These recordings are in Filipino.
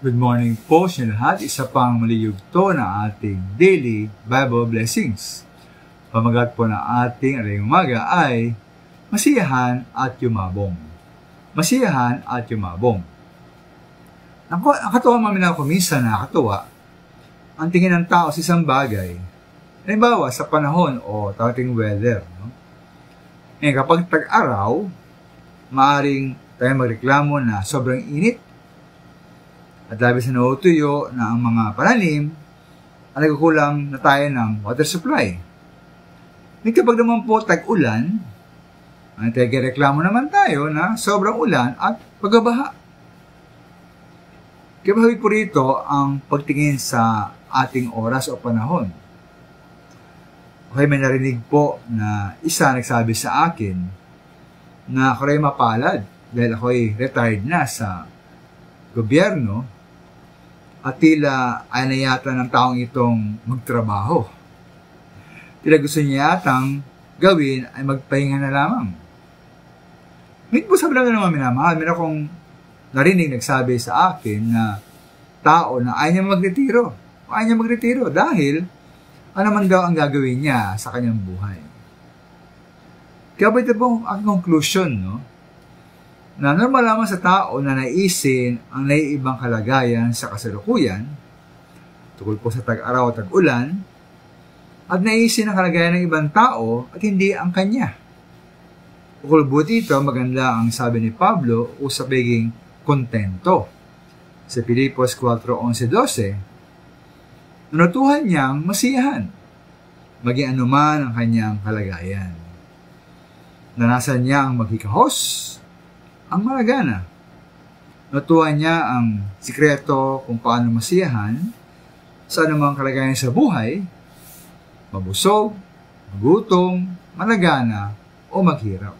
Good morning po sa lahat. Isa pang maliyugto na ating daily Bible blessings. Pamagat po na ating alayong umaga ay masiyahan at yumabong. Masiyahan at yumabong. Nakatuwa maminaw ko minsan nakatuwa ang tingin ng tao sa isang bagay. Halimbawa sa panahon o tating weather. No? Kapag tag-araw, maaring tayo magreklamo na sobrang init. At labis na nautuyo na ang mga pananim, ay nagkukulang na tayo ng water supply. May kapag naman po tag-ulan, ay reklamo naman tayo na sobrang ulan at pagbabaha. Kaya mahawig po rito ang pagtingin sa ating oras o panahon. Okay, may narinig po na isa nagsabi sa akin na ako rin mapalad dahil ako'y retired na sa gobyerno. At tila ay nayata ng taong itong magtrabaho. Tila gusto niya yatang gawin ay magpahinga na lamang. May po sabi lang naman minamahal. Meron akong narinig nagsabi sa akin na tao na ayaw niya magretiro. Ayaw niya magretiro dahil ano man daw ang gagawin niya sa kanyang buhay. Kaya ba ito po ang conclusion, no? Na normal lamang sa tao na naisin ang naiibang kalagayan sa kasalukuyan, tungkol po sa tag-araw at tag-ulan, at naisin ang kalagayan ng ibang tao at hindi ang kanya. Ukol buti ito, maganda ang sabi ni Pablo o sa pagiging kontento. Sa Filipos 4:11-12, natutuhan niyang masiyahan, maging anuman ang kanyang kalagayan. Nanasan niya ang maghikahos, ang malagana. Natuwa niya ang sikreto kung paano masiyahan sa anumang kalagayan sa buhay, mabusog, magutom, malagana, o maghirap.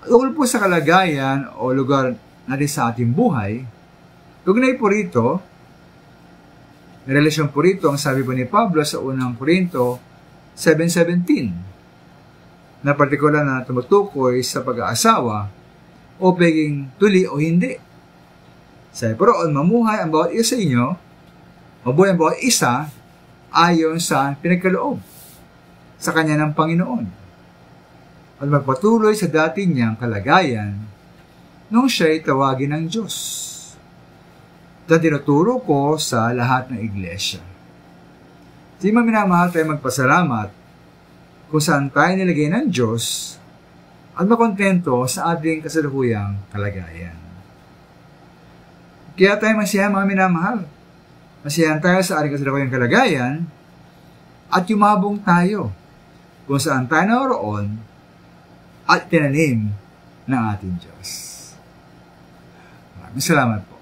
Tungkol po sa kalagayan o lugar natin sa ating buhay, tugnay po rito, may relasyon po rito ang sabi po ni Pablo sa unang Korinto 7:17, na partikular na tumutukoy sa pag-aasawa o pagiging tuli o hindi. Sa paroon, mamuhay ang bawat isa sa inyo, mabuhay ang bawat isa ayon sa pinagkaloob sa kanya ng Panginoon at magpatuloy sa dati niyang kalagayan nung siya'y tawagin ng Diyos. At tinuturo ko sa lahat ng iglesia. Di maminamahal tayo magpasalamat kung saan tayo nilagay ng Diyos at makontento sa ating kasalukuyang kalagayan. Kaya tayo masiyahan mga minamahal. Masiyahan tayo sa ating kasalukuyang kalagayan at yumabong tayo kung saan tayo naroon at tinanim ng ating Diyos. Maraming salamat po.